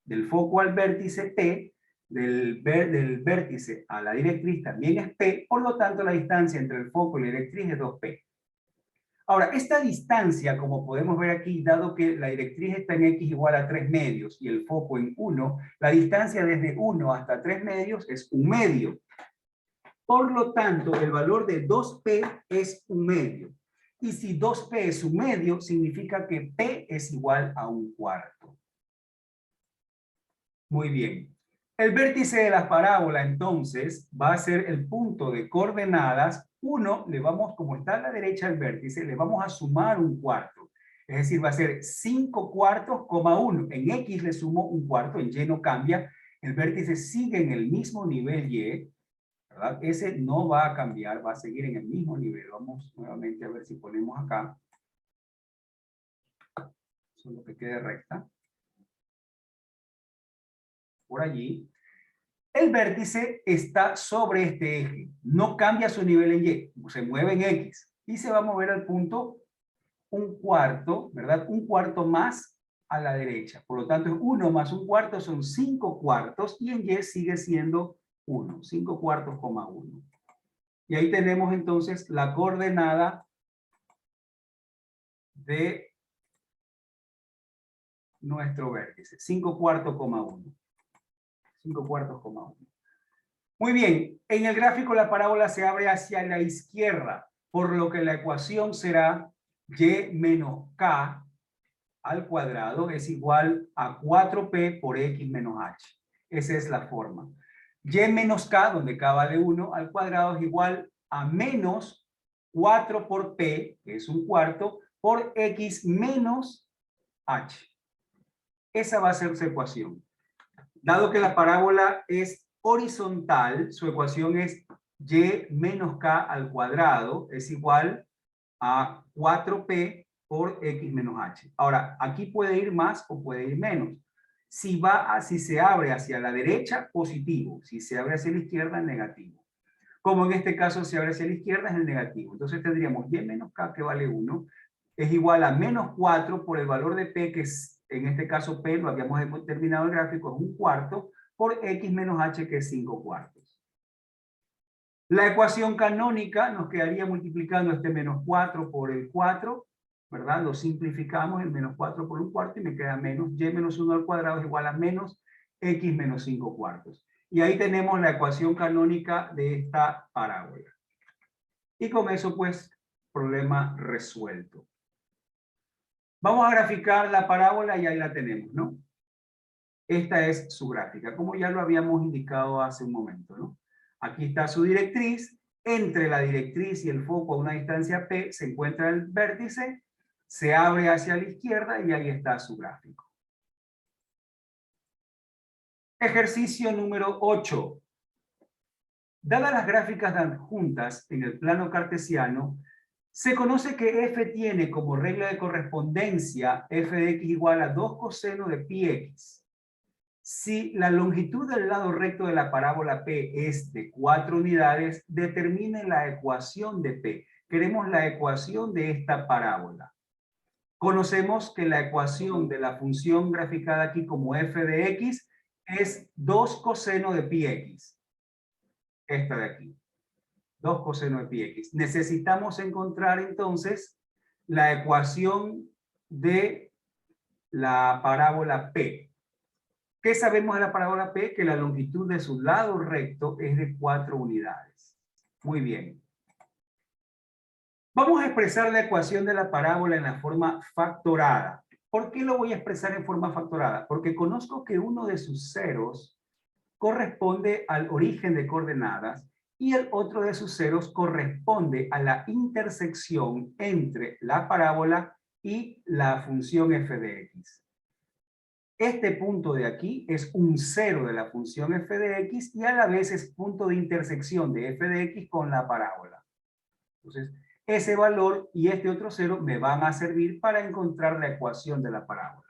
Del foco al vértice P, del vértice a la directriz también es P, por lo tanto la distancia entre el foco y la directriz es 2P. Ahora, esta distancia, como podemos ver aquí, dado que la directriz está en x igual a 3 medios y el foco en 1, la distancia desde 1 hasta 3 medios es 1 medio. Por lo tanto, el valor de 2p es 1 medio. Y si 2p es 1 medio, significa que p es igual a 1/4. Muy bien. El vértice de la parábola, entonces, va a ser el punto de coordenadas. 1, le vamos, como está a la derecha del vértice, le vamos a sumar 1/4. Es decir, va a ser 5/4, 1. En X le sumo 1/4, en Y no cambia. El vértice sigue en el mismo nivel Y, ¿verdad? Ese no va a cambiar, va a seguir en el mismo nivel. Vamos nuevamente a ver si ponemos acá. Solo que quede recta. Por allí. El vértice está sobre este eje, no cambia su nivel en Y, se mueve en X y se va a mover al punto 1/4, ¿verdad? 1/4 más a la derecha. Por lo tanto, 1 más 1/4 son 5/4 y en Y sigue siendo 1, 5/4, 1. Y ahí tenemos entonces la coordenada de nuestro vértice, 5/4, 1. 5/4, 1. Muy bien, en el gráfico la parábola se abre hacia la izquierda, por lo que la ecuación será y menos k al cuadrado es igual a 4p por x menos h. Esa es la forma. Y menos k, donde k vale 1, al cuadrado es igual a menos 4 por p, que es 1/4, por x menos h. Esa va a ser su ecuación. Dado que la parábola es horizontal, su ecuación es y menos k al cuadrado es igual a 4p por x menos h. Ahora, aquí puede ir más o puede ir menos. Si se abre hacia la derecha, positivo. Si se abre hacia la izquierda, negativo. Como en este caso se abre hacia la izquierda, es el negativo. Entonces tendríamos y menos k, que vale 1, es igual a menos 4 por el valor de p, que es, en este caso p, lo habíamos determinado en el gráfico, es 1/4, por x menos h, que es 5/4. La ecuación canónica nos quedaría multiplicando este menos 4 por el 4, ¿verdad? Lo simplificamos, el menos 4 por 1/4 y me queda menos y menos 1 al cuadrado es igual a menos x menos 5/4. Y ahí tenemos la ecuación canónica de esta parábola. Y con eso, pues, problema resuelto. Vamos a graficar la parábola y ahí la tenemos, ¿no? Esta es su gráfica, como ya lo habíamos indicado hace un momento, ¿no? Aquí está su directriz. Entre la directriz y el foco a una distancia P se encuentra el vértice. Se abre hacia la izquierda y ahí está su gráfico. Ejercicio número 8. Dadas las gráficas adjuntas en el plano cartesiano, se conoce que f tiene como regla de correspondencia f de x igual a 2 coseno de pi x. Si la longitud del lado recto de la parábola P es de 4 unidades, determine la ecuación de P. Queremos la ecuación de esta parábola. Conocemos que la ecuación de la función graficada aquí como f de x es 2 coseno de pi x. Esta de aquí. 2 coseno de pi x. Necesitamos encontrar entonces la ecuación de la parábola P. ¿Qué sabemos de la parábola P? Que la longitud de su lado recto es de 4 unidades. Muy bien. Vamos a expresar la ecuación de la parábola en la forma factorada. ¿Por qué lo voy a expresar en forma factorada? Porque conozco que uno de sus ceros corresponde al origen de coordenadas y el otro de sus ceros corresponde a la intersección entre la parábola y la función f de x. Este punto de aquí es un cero de la función f de x y a la vez es punto de intersección de f de x con la parábola. Entonces, ese valor y este otro cero me van a servir para encontrar la ecuación de la parábola.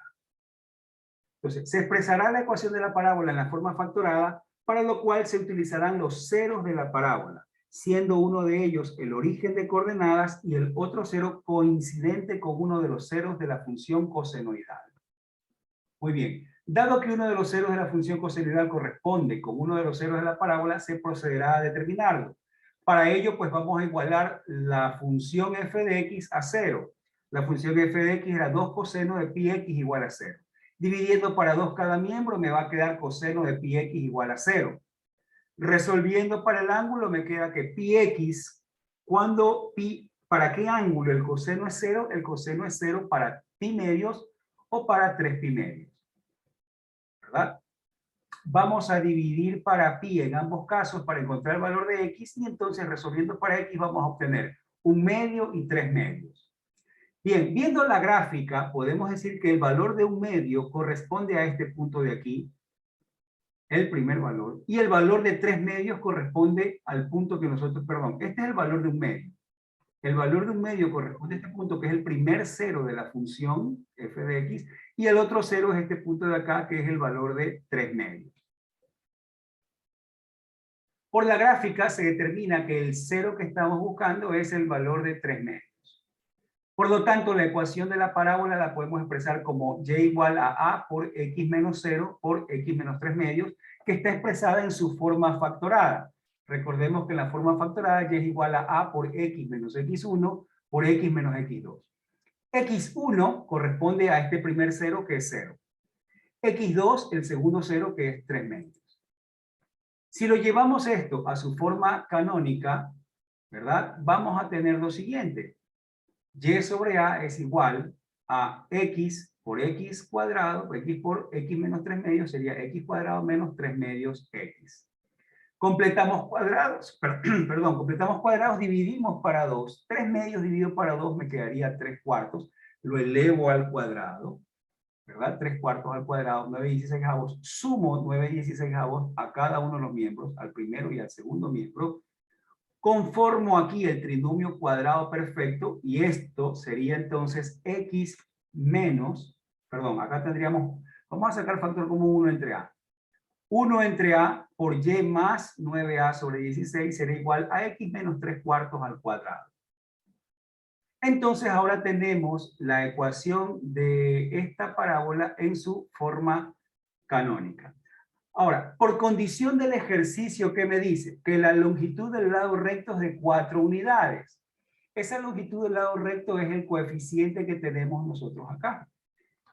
Entonces, se expresará la ecuación de la parábola en la forma factorada, para lo cual se utilizarán los ceros de la parábola, siendo uno de ellos el origen de coordenadas y el otro cero coincidente con uno de los ceros de la función cosenoidal. Muy bien, dado que uno de los ceros de la función cosenoidal corresponde con uno de los ceros de la parábola, se procederá a determinarlo. Para ello, pues vamos a igualar la función f de x a 0. La función f de x era 2 coseno de pi x igual a 0. Dividiendo para 2 cada miembro, me va a quedar coseno de pi x igual a 0. Resolviendo para el ángulo, me queda que pi x, cuando pi, ¿para qué ángulo el coseno es 0? El coseno es 0 para pi medios o para 3 pi medios. ¿Verdad? Vamos a dividir para pi en ambos casos para encontrar el valor de x y entonces resolviendo para x vamos a obtener 1 medio y 3 medios. Bien, viendo la gráfica podemos decir que el valor de 1 medio corresponde a este punto de aquí, el primer valor, y el valor de 3 medios corresponde al punto que nosotros, perdón, este es el valor de 1 medio. El valor de 1 medio corresponde a este punto que es el primer cero de la función f de x y el otro cero es este punto de acá que es el valor de 3 medios. Por la gráfica se determina que el cero que estamos buscando es el valor de 3 medios. Por lo tanto, la ecuación de la parábola la podemos expresar como y igual a por x menos 0 por x menos 3 medios, que está expresada en su forma factorada. Recordemos que en la forma factorada y es igual a por x menos x1 por x menos x2. x1 corresponde a este primer cero que es 0. x2, el segundo cero que es 3 medios. Si lo llevamos esto a su forma canónica, ¿verdad? Vamos a tener lo siguiente. Y sobre a es igual a x por x cuadrado, x por x menos 3 medios sería x cuadrado menos 3 medios x. Completamos cuadrados, perdón, completamos cuadrados, dividimos para 2. 3 medios dividido para 2 me quedaría 3 cuartos. Lo elevo al cuadrado, ¿verdad? 3 cuartos al cuadrado, 9/16, sumo 9/16 a cada uno de los miembros, al primero y al segundo miembro. Conformo aquí el trinomio cuadrado perfecto y esto sería entonces x menos, perdón, acá tendríamos, vamos a sacar factor común 1 entre a. 1 entre a por y más 9a sobre 16 será igual a x menos 3 cuartos al cuadrado. Entonces ahora tenemos la ecuación de esta parábola en su forma canónica. Ahora, por condición del ejercicio, ¿qué me dice? Que la longitud del lado recto es de 4 unidades. Esa longitud del lado recto es el coeficiente que tenemos nosotros acá.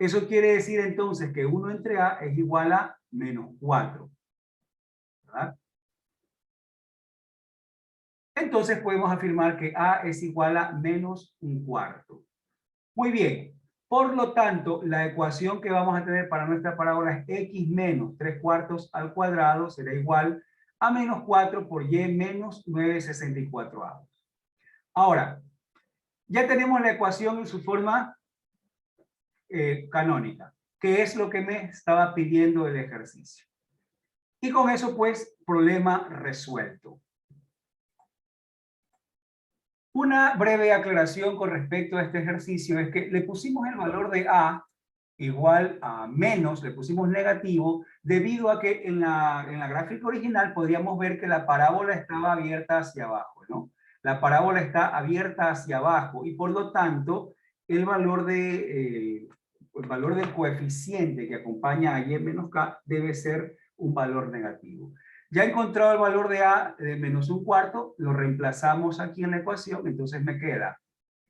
Eso quiere decir entonces que 1 entre a es igual a menos 4. ¿Verdad? Entonces podemos afirmar que a es igual a menos 1/4. Muy bien. Por lo tanto, la ecuación que vamos a tener para nuestra parábola es x menos 3 cuartos al cuadrado será igual a menos 4 por y menos 9/64. Ahora, Ya tenemos la ecuación en su forma canónica, que es lo que me estaba pidiendo el ejercicio. Y con eso, pues, problema resuelto. Una breve aclaración con respecto a este ejercicio es que le pusimos el valor de A igual a menos, le pusimos negativo, debido a que en la gráfica original podríamos ver que la parábola estaba abierta hacia abajo, ¿no? La parábola está abierta hacia abajo y por lo tanto el valor del coeficiente que acompaña a y menos k debe ser un valor negativo. Ya he encontrado el valor de a de menos un cuarto, lo reemplazamos aquí en la ecuación, entonces me queda,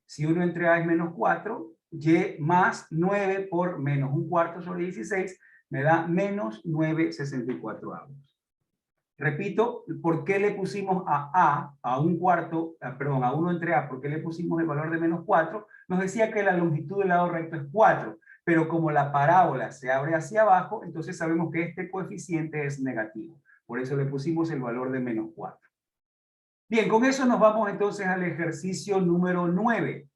si 1 entre a es menos 4, y más 9 por menos un cuarto sobre 16, me da menos 9,64 avos. Repito, ¿por qué le pusimos a un cuarto, perdón, a 1 entre a? ¿Por qué le pusimos el valor de menos 4? Nos decía que la longitud del lado recto es 4, pero como la parábola se abre hacia abajo, entonces sabemos que este coeficiente es negativo. Por eso le pusimos el valor de menos 4. Bien, con eso nos vamos entonces al ejercicio número 9.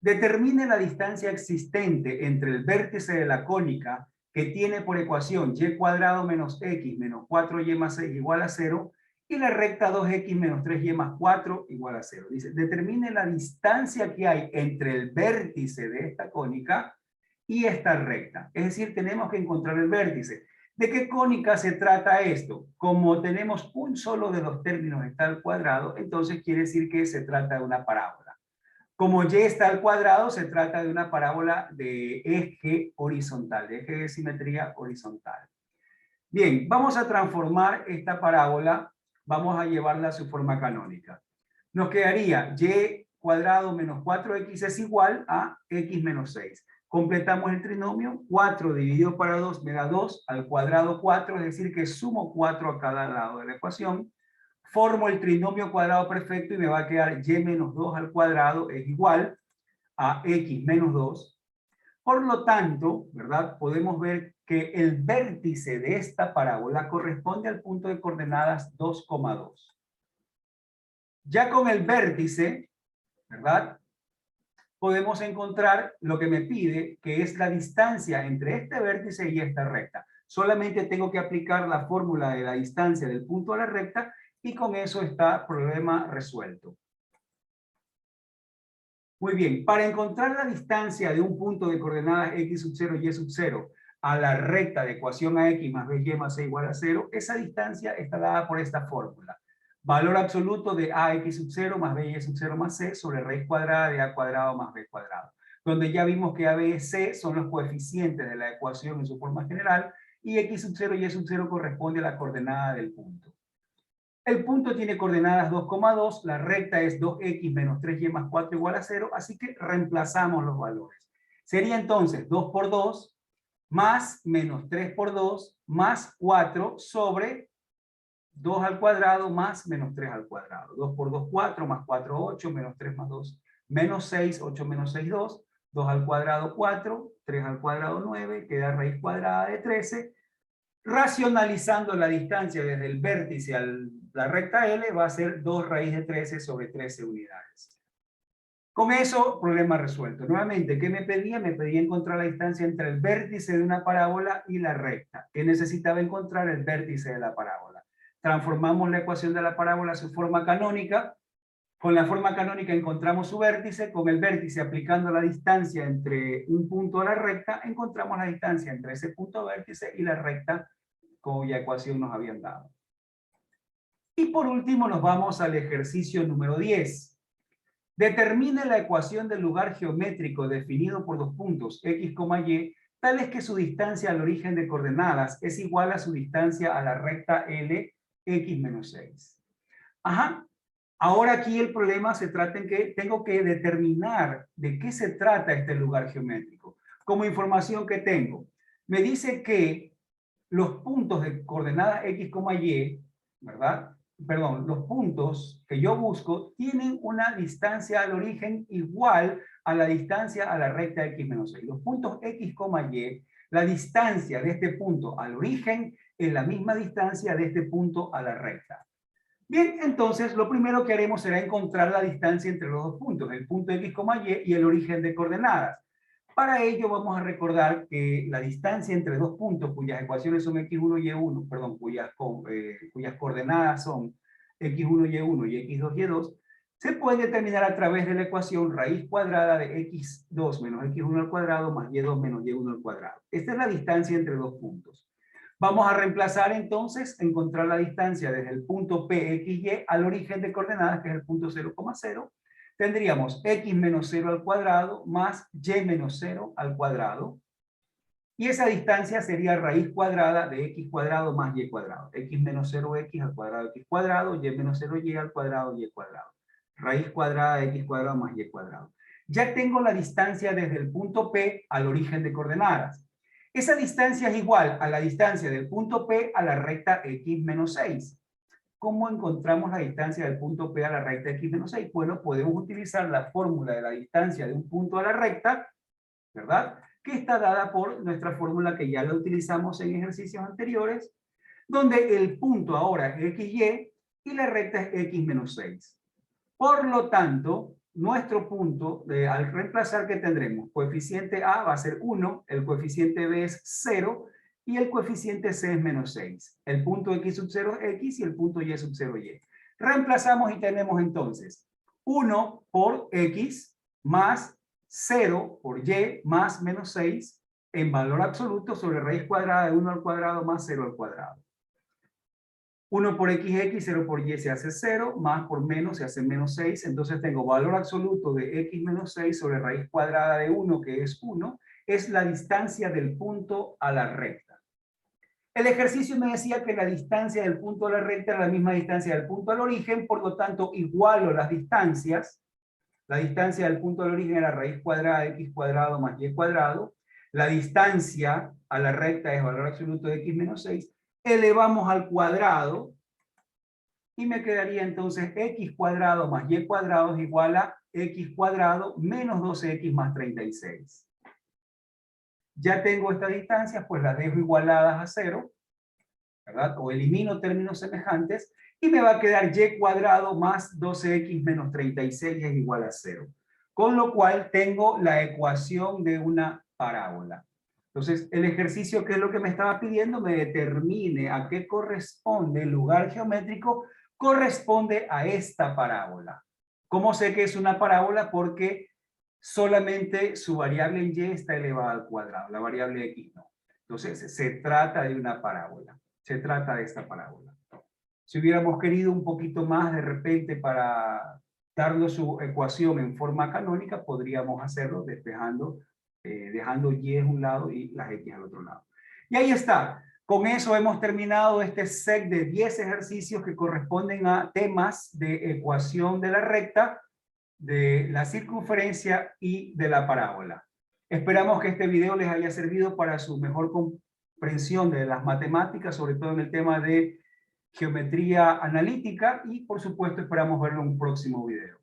Determine la distancia existente entre el vértice de la cónica que tiene por ecuación y cuadrado menos x menos 4y más 6 igual a 0 y la recta 2x menos 3y más 4 igual a 0. Dice, determine la distancia que hay entre el vértice de esta cónica y esta recta. Es decir, tenemos que encontrar el vértice. ¿De qué cónica se trata esto? Como tenemos un solo de los términos está al cuadrado, entonces quiere decir que se trata de una parábola. Como y está al cuadrado, se trata de una parábola de eje horizontal, de eje de simetría horizontal. Bien, vamos a transformar esta parábola, vamos a llevarla a su forma canónica. Nos quedaría y cuadrado menos 4x es igual a x menos 6. Completamos el trinomio, 4 dividido para 2 me da 2 al cuadrado 4, es decir que sumo 4 a cada lado de la ecuación. Formo el trinomio cuadrado perfecto y me va a quedar y menos 2 al cuadrado es igual a x menos 2. Por lo tanto, ¿verdad? Podemos ver que el vértice de esta parábola corresponde al punto de coordenadas 2,2. Ya con el vértice, ¿verdad? Podemos encontrar lo que me pide, que es la distancia entre este vértice y esta recta. Solamente tengo que aplicar la fórmula de la distancia del punto a la recta y con eso está problema resuelto. Muy bien, para encontrar la distancia de un punto de coordenadas x sub 0 y sub 0 a la recta de ecuación ax más by más c igual a 0, esa distancia está dada por esta fórmula. Valor absoluto de ax sub 0 más by sub 0 más c sobre raíz cuadrada de a cuadrado más b cuadrado. Donde ya vimos que a, b y c son los coeficientes de la ecuación en su forma general y x sub 0 y sub 0 corresponde a la coordenada del punto. El punto tiene coordenadas 2,2, la recta es 2x menos 3y más 4 igual a 0, así que reemplazamos los valores. Sería entonces 2 por 2 más menos 3 por 2 más 4 sobre 2 al cuadrado más menos 3 al cuadrado. 2 por 2, 4, más 4, 8, menos 3 más 2, menos 6, 8 menos 6, 2, 2 al cuadrado 4, 3 al cuadrado 9, queda raíz cuadrada de 13. Racionalizando la distancia desde el vértice a la recta L va a ser 2 raíz de 13 sobre 13 unidades. Con eso, problema resuelto. Nuevamente, ¿qué me pedía? Me pedía encontrar la distancia entre el vértice de una parábola y la recta. ¿Qué necesitaba encontrar? El vértice de la parábola. Transformamos la ecuación de la parábola a su forma canónica. Con la forma canónica encontramos su vértice. Con el vértice aplicando la distancia entre un punto a la recta, encontramos la distancia entre ese punto vértice y la recta cuya ecuación nos habían dado. Y por último nos vamos al ejercicio número 10. Determine la ecuación del lugar geométrico definido por dos puntos x, y, tal es que su distancia al origen de coordenadas es igual a su distancia a la recta L, x menos 6. Ajá. Ahora aquí el problema se trata en que tengo que determinar de qué se trata este lugar geométrico. Como información que tengo, me dice que los puntos de coordenada x, y, ¿verdad? Perdón, los puntos que yo busco tienen una distancia al origen igual a la distancia a la recta x menos 6. Los puntos x, y, la distancia de este punto al origen es la misma distancia de este punto a la recta. Bien, entonces lo primero que haremos será encontrar la distancia entre los dos puntos, el punto X, Y y el origen de coordenadas. Para ello vamos a recordar que la distancia entre dos puntos cuyas ecuaciones son x1 y y1, perdón, cuyas coordenadas son x1 y y1 y x2 y 2, se puede determinar a través de la ecuación raíz cuadrada de x2 menos x1 al cuadrado más y2 menos y1 al cuadrado. Esta es la distancia entre dos puntos. Vamos a reemplazar entonces, encontrar la distancia desde el punto P, X, Y al origen de coordenadas, que es el punto 0,0. Tendríamos X menos 0 al cuadrado más Y menos 0 al cuadrado. Y esa distancia sería raíz cuadrada de X cuadrado más Y cuadrado. X menos 0X al cuadrado X cuadrado, Y menos 0Y al cuadrado Y cuadrado. Raíz cuadrada de X cuadrado más Y cuadrado. Ya tengo la distancia desde el punto P al origen de coordenadas. Esa distancia es igual a la distancia del punto P a la recta X menos 6. ¿Cómo encontramos la distancia del punto P a la recta X menos 6? Bueno, podemos utilizar la fórmula de la distancia de un punto a la recta, ¿verdad? Que está dada por nuestra fórmula que ya la utilizamos en ejercicios anteriores, donde el punto ahora es XY y la recta es X menos 6. Por lo tanto, nuestro punto, al reemplazar, ¿qué tendremos? Coeficiente A va a ser 1, el coeficiente B es 0 y el coeficiente C es menos 6. El punto X sub 0 es X y el punto Y sub 0 Y. Reemplazamos y tenemos entonces 1 por X más 0 por Y más menos 6 en valor absoluto sobre raíz cuadrada de 1 al cuadrado más 0 al cuadrado. 1 por x, 0 por y se hace 0, más por menos se hace menos 6, entonces tengo valor absoluto de x menos 6 sobre raíz cuadrada de 1, que es 1, es la distancia del punto a la recta. El ejercicio me decía que la distancia del punto a la recta era la misma distancia del punto al origen, por lo tanto igualo las distancias. La distancia del punto al origen era raíz cuadrada de x cuadrado más y cuadrado. La distancia a la recta es valor absoluto de x menos 6. Elevamos al cuadrado y me quedaría entonces x cuadrado más y cuadrado es igual a x cuadrado menos 12x más 36. Ya tengo estas distancias, pues las dejo igualadas a 0, ¿verdad? O elimino términos semejantes y me va a quedar y cuadrado más 12x menos 36 es igual a 0. Con lo cual tengo la ecuación de una parábola. Entonces, el ejercicio, ¿qué es lo que me estaba pidiendo? Me determine a qué corresponde el lugar geométrico, corresponde a esta parábola. ¿Cómo sé que es una parábola? Porque solamente su variable en y está elevada al cuadrado, la variable x no. Entonces, se trata de una parábola. Se trata de esta parábola. Si hubiéramos querido un poquito más de repente para darnos su ecuación en forma canónica, podríamos hacerlo despejando, dejando y a un lado y las x al otro lado. Y ahí está. Con eso hemos terminado este set de 10 ejercicios que corresponden a temas de ecuación de la recta, de la circunferencia y de la parábola. Esperamos que este video les haya servido para su mejor comprensión de las matemáticas, sobre todo en el tema de geometría analítica, y por supuesto esperamos verlo en un próximo video.